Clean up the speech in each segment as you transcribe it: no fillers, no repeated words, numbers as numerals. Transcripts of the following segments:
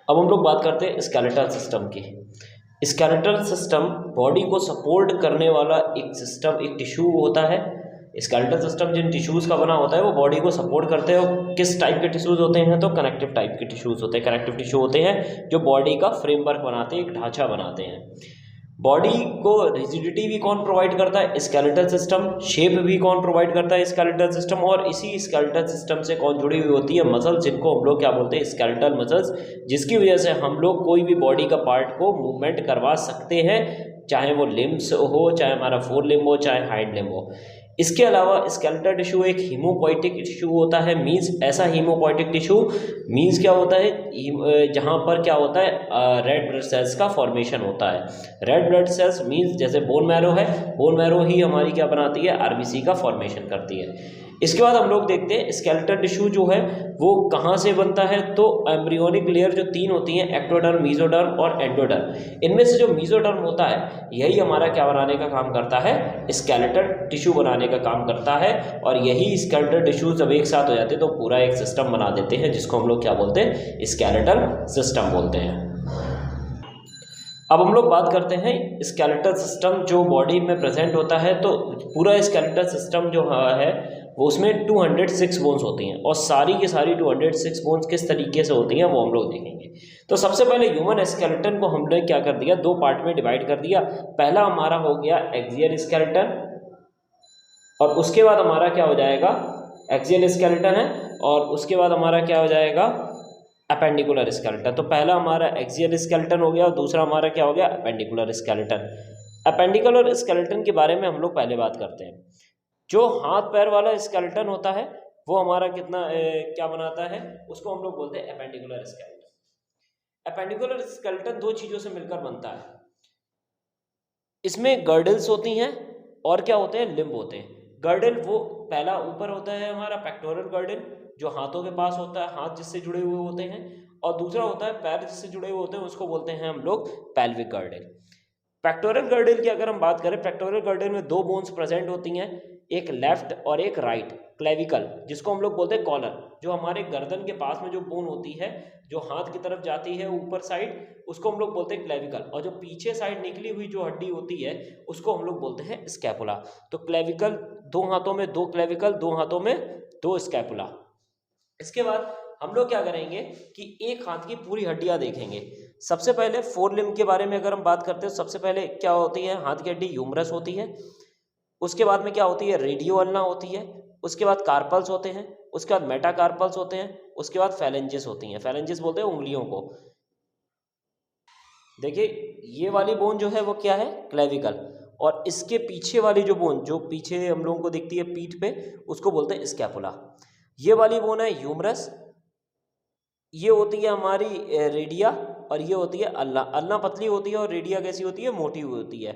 अब हम लोग बात करते हैं स्केलेटल सिस्टम की। स्केलेटल सिस्टम बॉडी को सपोर्ट करने वाला एक सिस्टम, एक टिश्यू होता है। स्केलेटल सिस्टम जिन टिश्यूज़ का बना होता है वो बॉडी को सपोर्ट करते हैं। और किस टाइप के टिश्यूज़ होते हैं? तो कनेक्टिव टाइप के टिश्यूज़ होते हैं। कनेक्टिव टिश्यू होते हैं जो बॉडी का फ्रेमवर्क बनाते हैं, एक ढांचा बनाते हैं। बॉडी को रिजिडिटी भी कौन प्रोवाइड करता है? Skeletal system. शेप भी कौन प्रोवाइड करता है? Skeletal system. और इसी स्केलेटल सिस्टम से कौन जुड़ी हुई होती है? मसल्स, जिनको हम लोग क्या बोलते हैं? स्केलेटल मसल्स, जिसकी वजह से हम लोग कोई भी बॉडी का पार्ट को मूवमेंट करवा सकते हैं, चाहे वो लिम्स हो, चाहे हमारा फोर लिम्ब हो, चाहे हाइंड लिम्ब हो। इसके अलावा स्केलेटल टिश्यू एक हीमोपोइटिक टिश्यू होता है। मीन्स ऐसा हीमोपोइटिक टिश्यू मीन्स क्या होता है? जहाँ पर क्या होता है? रेड ब्लड सेल्स का फॉर्मेशन होता है। रेड ब्लड सेल्स मीन्स जैसे बोन मैरो है, बोन मैरो ही हमारी क्या बनाती है? आरबीसी का फॉर्मेशन करती है। इसके बाद हम लोग देखते हैं स्केलेटल टिश्यू जो है वो कहाँ से बनता है। तो एम्ब्रियोनिक लेयर जो तीन होती हैं, एक्टोडर्म, मेसोडर्म और एंडोडर्म, इनमें से जो मेसोडर्म होता है यही हमारा क्या बनाने का काम करता है? स्केलेटल टिश्यू बनाने का काम करता है। और यही स्केलेटल टिश्यू जब एक साथ हो जाते हैं तो पूरा एक सिस्टम बना देते हैं, जिसको हम लोग क्या बोलते हैं? स्केलेटल सिस्टम बोलते हैं। अब हम लोग बात करते हैं स्केलेटल सिस्टम जो बॉडी में प्रेजेंट होता है। तो पूरा स्केलेटल सिस्टम जो है वो उसमें 206 बोन्स होती हैं। और सारी की सारी 206 बोन्स किस तरीके से होती हैं वो हम लोग देखेंगे। तो सबसे पहले ह्यूमन स्केलेटन को हमने क्या कर दिया? दो पार्ट में डिवाइड कर दिया। पहला हमारा हो गया एक्सियल स्केलेटन, और उसके बाद हमारा क्या हो जाएगा? एक्सियल स्केलेटन है, और उसके बाद हमारा क्या हो जाएगा? Appendicular skeleton. तो पहला हमारा एक्सियल स्केलेटन हो गया और दूसरा हमारा क्या हो गया? Appendicular skeleton. अपेंडिकुलर स्केलेटन के बारे में हम लोग पहले बात करते हैं। जो हाथ पैर वाला स्केलेटन होता है वो हमारा क्या बनाता है? उसको हम लोग बोलते हैं अपेंडिकुलर स्केलेटन। अपेंडिकुलर स्केलेटन दो चीज़ों से मिलकर बनता है। इसमें गर्डल्स होती हैं और क्या होते हैं? लिम्ब होते हैं। गर्डल वो पहला ऊपर होता है हमारा पेक्टोरल गर्डल, जो हाथों के पास होता है, हाथ जिससे जुड़े हुए होते हैं। और दूसरा होता है पैर जिससे जुड़े हुए होते हैं, उसको बोलते हैं हम लोग पेल्विक गर्डल। पेक्टोरल गर्डल की अगर हम बात करें, पेक्टोरल गर्डल में दो बोन्स प्रेजेंट होती हैं, एक लेफ्ट और एक राइट। क्लेविकल, जिसको हम लोग बोलते हैं कॉलर, जो हमारे गर्दन के पास में जो बोन होती है, जो हाथ की तरफ जाती है ऊपर साइड, उसको हम लोग बोलते हैं क्लेविकल। और जो पीछे साइड निकली हुई जो हड्डी होती है उसको हम लोग बोलते हैं स्कैपुला। तो क्लेविकल, दो हाथों में दो क्लेविकल, दो हाथों में दो स्कैपुला। इसके बाद हम लोग क्या करेंगे कि एक हाथ की पूरी हड्डियां देखेंगे। सबसे पहले फोर लिम्ब के बारे में अगर हम बात करते हैं, सबसे पहले क्या होती है? हाथ की हड्डी ह्यूमरस होती है। उसके बाद में क्या होती है? रेडियो अल्ना होती है। उसके बाद कार्पल्स होते हैं। उसके बाद मेटाकार्पल्स होते हैं। उसके बाद फैलेंजेस होती हैं। फैलेंजेस बोलते हैं उंगलियों को। देखिए, ये वाली बोन जो है वो क्या है? क्लेविकल। और इसके पीछे वाली जो बोन, जो पीछे हम लोगों को दिखती है पीठ पे, उसको बोलते हैं स्कैपुला। ये वाली बोन है ह्यूमरस। ये होती है हमारी रेडिया, और ये होती है अल्ना। अल्ना पतली होती है और रेडिया कैसी होती है? मोटी हुई होती है।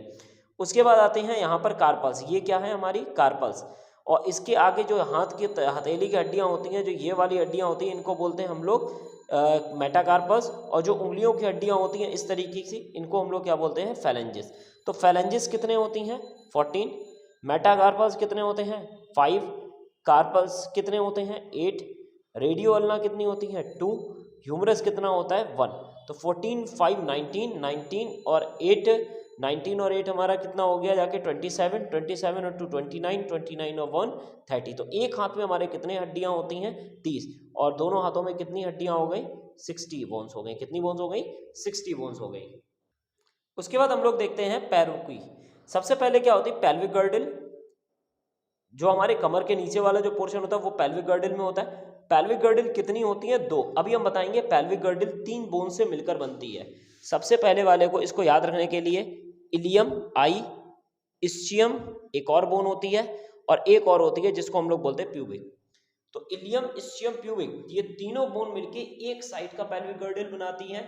उसके बाद आते हैं यहाँ पर कार्पल्स। ये क्या है? हमारी कार्पल्स। और इसके आगे जो हाथ की हथेली की हड्डियाँ होती हैं, जो ये वाली हड्डियाँ होती हैं, इनको बोलते हैं हम लोग मेटाकार्पस। और जो उंगलियों की हड्डियाँ होती हैं इस तरीके की, इनको हम लोग क्या बोलते हैं? फैलेंजेस। तो फैलेंजेस कितने होती हैं? 14। मेटाकार्पल्स कितने होते हैं? 5। कार्पल्स कितने होते हैं? 8। रेडियो अल्ना कितनी होती है? 2। ह्यूमरस कितना होता है? 1। तो 14, 5, 19, 19 और 8, 19 और 8 हमारा कितना हो गया जाके? 27, 27 और 2 29, 29 और 1 30। तो एक हाथ में हमारे कितने हड्डियां होती हैं? 30। और दोनों हाथों में कितनी हड्डियां हो गई? 60 बोन्स हो गई। कितनी बोन्स हो गई? 60 बोन्स हो गई। उसके बाद हम लोग देखते हैं पैरों की। सबसे पहले क्या होती है? Pelvic girdle. जो हमारे कमर के नीचे वाला जो पोर्शन होता है वो पेल्विक गर्डल में होता है। पेल्विक गर्डल कितनी होती है? 2। अभी हम बताएंगे पेल्विक गर्डल 3 बोन से मिलकर बनती है। सबसे पहले वाले को, इसको याद रखने के लिए, इलियम, आई, इस्चियम एक और बोन होती है, और एक और होती है जिसको हम लोग बोलते हैं प्यूबिक। तो इलियम, इस्चियम, प्यूबिक, ये तीनों बोन मिलके एक साइड का पेल्विक गर्डल बनाती हैं।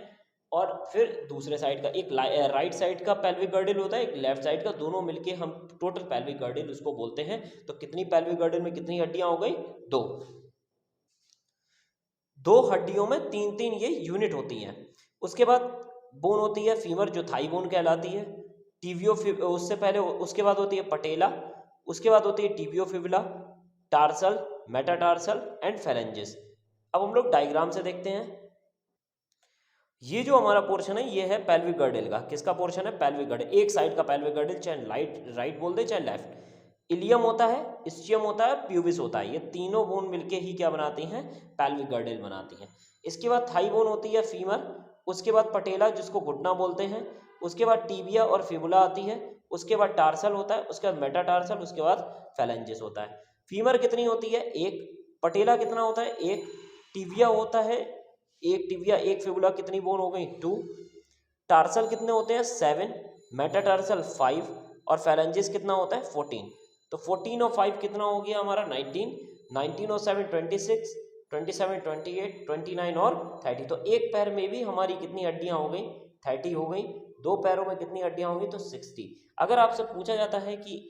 और फिर दूसरे साइड का, एक राइट साइड का पेल्विक गर्डल होता है, एक लेफ्ट साइड का, दोनों मिलके हम टोटल पेल्विक गर्डल उसको बोलते हैं। तो कितनी पेल्विक गर्डल में कितनी हड्डियां हो गई? 2। दो हड्डियों में 3-3 ये यूनिट होती हैं। उसके बाद बोन होती है फीमर, जो थाई बोन कहलाती है। टीबियो, उससे पहले उसके बाद होती है पटेला। उसके बाद होती है tibio fibula, tarsal, metatarsal and phalanges. अब हम लोग डायग्राम से देखते हैं। ये जो हमारा पोर्शन है ये है पेल्विक गर्डल का। किसका पोर्शन है? Pelvic girdle. एक साइड का पेल्विक गर्डल, चाहे राइट बोल दे चाहे लेफ्ट। इलियम होता है, इस्चियम होता है, प्यूबिस होता है। ये तीनों बोन मिलके ही क्या बनाती हैं? पेल्विक गर्डल बनाती हैं। इसके बाद थाई बोन होती है, फीमर। उसके बाद पटेला जिसको घुटना बोलते हैं। उसके बाद टीबिया और फिबुला आती है। उसके बाद टार्सल होता है। उसके बाद मेटाटार्सल। उसके बाद फेलेंजिस होता है। फीमर कितनी होती है? एक। पटेला कितना होता है? एक। टीबिया होता है एक। टीबिया एक। फिबुला कितनी बोन हो गई? 2। टार्सल कितने होते हैं? 7। मेटाटार्सल 5 और फेलेंजिस कितना होता है? 14। तो 14 और 5 कितना हो गया हमारा? 19। 19 और 7 26, 27 28, 29 और 30। तो एक पैर में भी हमारी कितनी हड्डियां हो गई? 30 हो गई। दो पैरों में कितनी हड्डियां होंगी? तो 60। अगर आपसे पूछा जाता है कि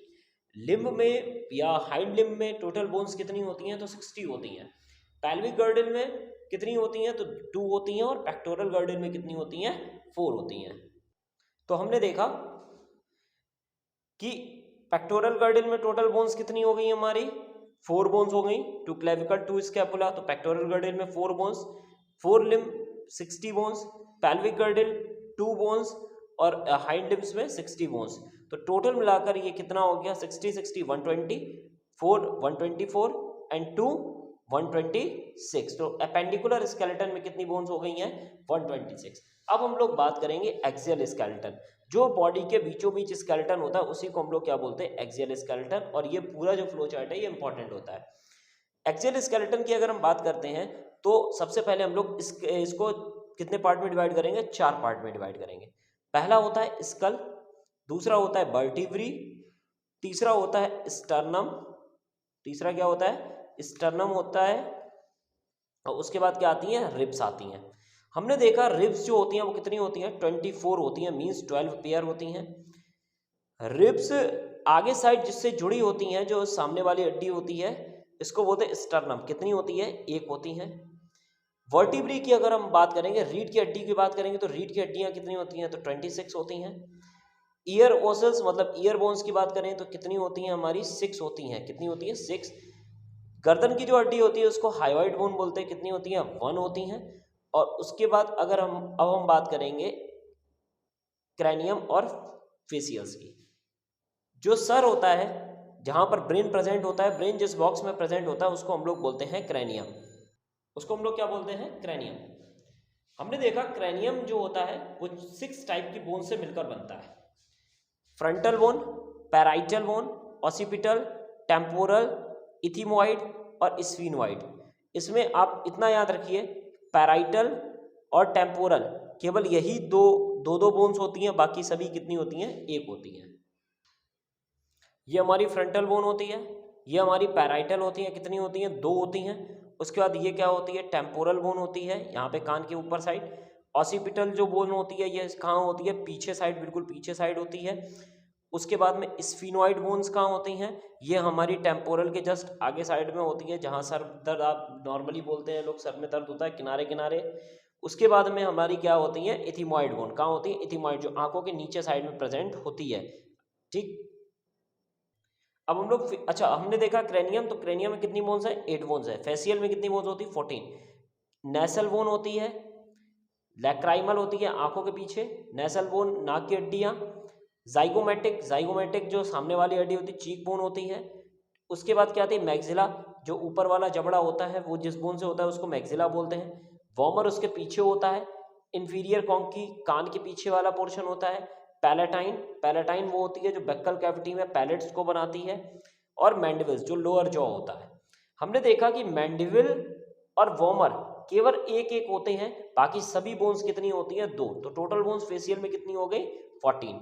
लिम्ब में या हाइंड लिम्ब में टोटल बोन्स कितनी होती हैं? तो 60 होती हैं। पेल्विक गर्डल में कितनी होती हैं? तो 2 होती हैं। और पेक्टोरल गर्डल में कितनी होती हैं? 4 होती हैं। तो हमने देखा कि पेक्टोरल गर्डल में टोटल बोन्स कितनी हो गई हमारी? 4 बोन्स हो गई। 2 क्लेविकल 2 स्कैपुला। तो पेक्टोरल गर्डल में 4 bones. 4 limb 60 bones. Pelvic girdle 2 bones और हाइंड लिम्ब्स में 60 बोन्स। तो टोटल मिलाकर ये कितना हो गया? 60 60 120, 4 124 एंड 2 126। तो एपेंडिकुलर स्केलेटन में कितनी बोन्स हो गई हैं? 126। अब हम लोग बात करेंगे एक्सियल स्केलेटन। जो बॉडी के बीचों बीच स्केलेटन होता है उसी को हम लोग क्या बोलते हैं? Axial skeleton. और ये पूरा जो फ्लो चार्ट है ये इंपॉर्टेंट होता है। एक्सियल स्केलेटन की अगर हम बात करते हैं तो सबसे पहले हम लोग इसको कितने पार्ट में डिवाइड करेंगे? 4 पार्ट में डिवाइड करेंगे। पहला होता है स्कल, दूसरा होता है वर्टिब्री, तीसरा होता है स्टर्नम। तीसरा क्या होता है? स्टर्नम होता है। और उसके बाद क्या आती हैं? रिब्स आती हैं। हमने देखा रिब्स जो होती हैं वो कितनी होती हैं? 24 होती हैं, मींस 12 पेयर होती हैं। रिब्स आगे साइड जिससे जुड़ी होती हैं, जो सामने वाली हड्डी होती है, इसको बोलते हैं स्टर्नम। कितनी होती है? एक होती हैं। वर्टिब्री की अगर हम बात करेंगे, रीढ़ की हड्डी की बात करेंगे, तो रीढ़ की हड्डियां कितनी होती हैं? तो 26 होती हैं। ईयर ओसल्स मतलब ईयर बोन्स की बात करें तो कितनी होती हैं? हमारी 6 होती हैं। कितनी होती हैं? 6। गर्दन की जो हड्डी होती है उसको हाइवाइड बोन बोलते हैं। कितनी होती हैं? 1 होती हैं। और उसके बाद अगर हम बात करेंगे क्रैनियम और फेसियल्स की। जो सर होता है, जहां पर ब्रेन प्रेजेंट होता है, ब्रेन जिस बॉक्स में प्रेजेंट होता है उसको हम लोग बोलते हैं क्रैनियम। उसको हम लोग क्या बोलते हैं? क्रैनियम। हमने देखा क्रैनियम जो होता है वो 6 टाइप की बोन से मिलकर बनता है। Frontal bone, parietal bone, occipital, temporal, ethmoid और स्फीनोइड। इसमें आप इतना याद रखिए, पैराइटल और टेम्पोरल केवल यही दो बोन्स होती हैं, बाकी सभी कितनी होती हैं? एक होती हैं। ये हमारी फ्रंटल बोन होती है, ये हमारी पैराइटल होती है। कितनी होती हैं? 2 होती हैं। उसके बाद ये क्या होती है? टेम्पोरल बोन होती है, यहाँ पे कान के ऊपर साइड। ऑसिपिटल जो बोन होती है ये कहाँ होती है? पीछे साइड, बिल्कुल पीछे साइड होती है। उसके बाद में स्फीनोइड बोन्स कहाँ होती हैं? ये हमारी टेम्पोरल के जस्ट आगे साइड में होती है, जहाँ सर दर्द आप नॉर्मली बोलते हैं लोग, सर में दर्द होता है किनारे किनारे। उसके बाद में हमारी क्या होती है? Ethmoid bone. कहाँ होती है? इथिमोइड, जो आंखों के नीचे साइड में प्रेजेंट होती है। ठीक। अब हम लोग अच्छा, हमने देखा क्रेनियम, तो क्रेनियम में कितनी बोन्स है? 8 बोन्स है। फेसियल में कितनी बोन्स होती है? 14। नेसल बोन होती है, लैक्राइमल होती है आंखों के पीछे, नेसल बोन नाक की हड्डियां। जाइगोमेटिक जो सामने वाली हड्डी होती है, चीक बोन होती है। उसके बाद क्या आती है? मैक्सिला, जो ऊपर वाला जबड़ा होता है वो जिस बोन से होता है उसको मैक्सिला बोलते हैं। वॉमर उसके पीछे होता है। इंफीरियर कॉन्की, कान के पीछे वाला पोर्शन होता है। पैलेटाइन वो होती है जो बेक्कल कैविटी में पैलेट्स को बनाती है। और मैंडिबल्स जो लोअर जॉ होता है। हमने देखा कि मैंडिबल और वॉमर केवल एक एक होते हैं, बाकी सभी बोन्स कितनी होती हैं? 2। तो टोटल बोन्स फेसियल में कितनी हो गई? 14।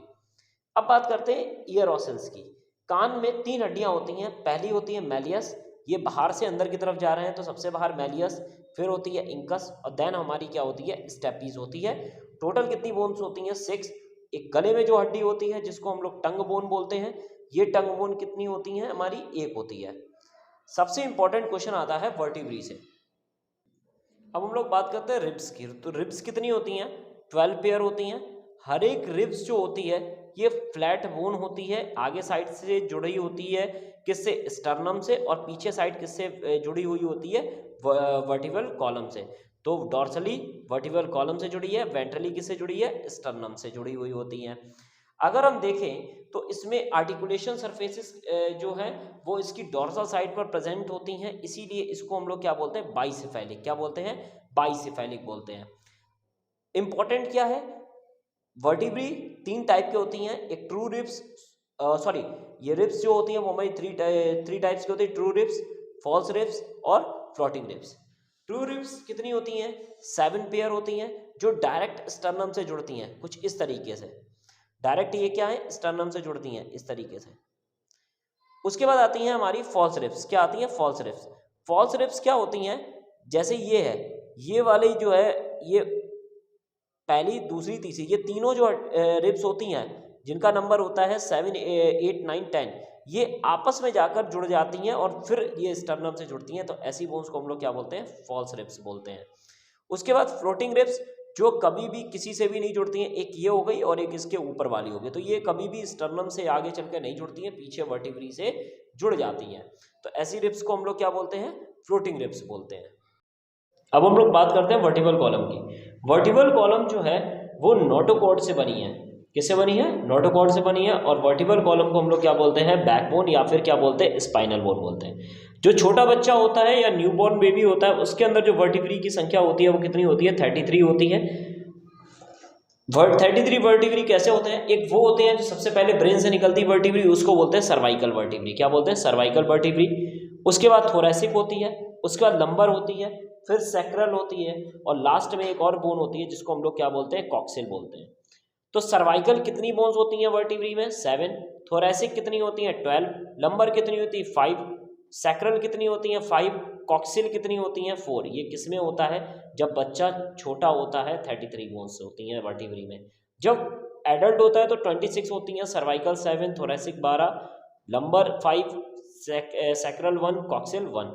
अब बात करते हैं ईयर ऑसल्स की। कान में 3 हड्डियां होती हैं। पहली होती है मैलियस, ये बाहर से अंदर की तरफ जा रहे हैं तो सबसे बाहर मैलियस। फिर होती है इंकस और देन हमारी क्या होती है? स्टेपीज होती है। टोटल कितनी बोन्स होती हैं? 6। एक गले में जो हड्डी होती है जिसको हम लोग टंग बोन बोलते हैं, ये टंग बोन कितनी होती है? हमारी 1 होती है। सबसे इंपॉर्टेंट क्वेश्चन आता है वर्टिब्री से। अब हम लोग बात करते हैं रिब्स की। तो रिब्स कितनी होती हैं? 12 पेयर होती हैं। हर एक रिब्स जो होती है ये फ्लैट बोन होती है, आगे साइड से जुड़ी होती है किससे? स्टर्नम से। और पीछे साइड किससे जुड़ी हुई होती है? वर्टिब्रल कॉलम से। तो डॉर्सली वर्टिब्रल कॉलम से जुड़ी है, वेंट्रली किससे जुड़ी है, स्टर्नम से जुड़ी हुई होती हैं। अगर हम देखें तो इसमें आर्टिकुलेशन सरफेसेस जो है वो इसकी डॉर्सल साइड पर प्रेजेंट होती हैं, इसीलिए इसको हम लोग क्या बोलते हैं, बाइसेफेलिक, क्या बोलते हैं, बाइसेफेलिक बोलते हैं। इंपॉर्टेंट क्या है, वर्टिब्री 3 टाइप की होती हैं, एक ट्रू रिब्स, सॉरी ये रिब्स जो होती हैं वो हमारी थ्री टाइप्स की होती है, ट्रू रिब्स, फॉल्स रिब्स और फ्लोटिंग रिब्स। ट्रू रिब्स कितनी होती हैं, 7 पेयर होती हैं, जो डायरेक्ट स्टर्नम से जुड़ती हैं, कुछ इस तरीके से। डायरेक्ट ये क्या है, स्टर्नम से जुड़ती हैं इस तरीके से। उसके बाद आती हैं हमारी फॉल्स रिब्स, क्या आती हैं, फॉल्स रिब्स। फॉल्स रिब्स क्या होती हैं, जैसे ये है, ये वाली जो है, ये पहली, दूसरी, तीसरी, ये तीनों जो रिब्स होती हैं जिनका नंबर होता है 7, 8, 9, 10, ये आपस में जाकर जुड़ जाती हैं और फिर ये स्टर्नम से जुड़ती हैं, तो ऐसी बोन्स को हम लोग क्या बोलते हैं, फॉल्स रिब्स बोलते हैं। उसके बाद फ्लोटिंग रिब्स, जो कभी भी किसी से भी नहीं जुड़ती हैं, एक ये हो गई और एक इसके ऊपर वाली हो गई, तो ये कभी भी स्टर्नम से आगे चलकर नहीं जुड़ती हैं, पीछे वर्टिब्री से जुड़ जाती हैं, तो ऐसी रिब्स को हम लोग क्या बोलते हैं, फ्लोटिंग रिब्स बोलते हैं। अब हम लोग बात करते हैं वर्टिब्रल कॉलम की। वर्टिब्रल कॉलम जो है वो नोटोकॉर्ड से बनी है, किससे बनी है, नोटोकॉर्ड से बनी है, और वर्टिब्रल कॉलम को हम लोग क्या बोलते हैं, बैकबोन या फिर क्या बोलते हैं, स्पाइनल बोन बोलते हैं। जो छोटा बच्चा होता है या न्यूबॉर्न बेबी होता है, उसके अंदर जो वर्टिब्री की संख्या होती है वो कितनी होती है, 33 होती है। 33 वर्टिब्री कैसे होते हैं, एक वो होते हैं जो सबसे पहले ब्रेन से निकलती वर्टिब्री, उसको बोलते हैं सर्वाइकल वर्टिब्री, क्या बोलते हैं, सर्वाइकल वर्टिब्री। उसके बाद थोरैसिक होती है, उसके बाद लंबर होती है, फिर सैक्रल होती है, और लास्ट में एक और बोन होती है जिसको हम लोग क्या बोलते हैं, कॉक्सिल बोलते हैं। तो सर्वाइकल कितनी बोन्स होती हैं वर्टिब्री में, 7, थोरैसिक कितनी होती हैं, 12, लंबर कितनी होती है, 5, सैक्रल कितनी होती हैं, 5, कॉक्सिल कितनी होती हैं, 4। ये किस में होता है, जब बच्चा छोटा होता है 33 बोन्स होती हैं वर्टिब्री में। जब एडल्ट होता है तो 26 होती हैं, सर्वाइकल 7, थोरैसिक 12, लंबर 5, सैक्रल 1, कॉक्सिल 1।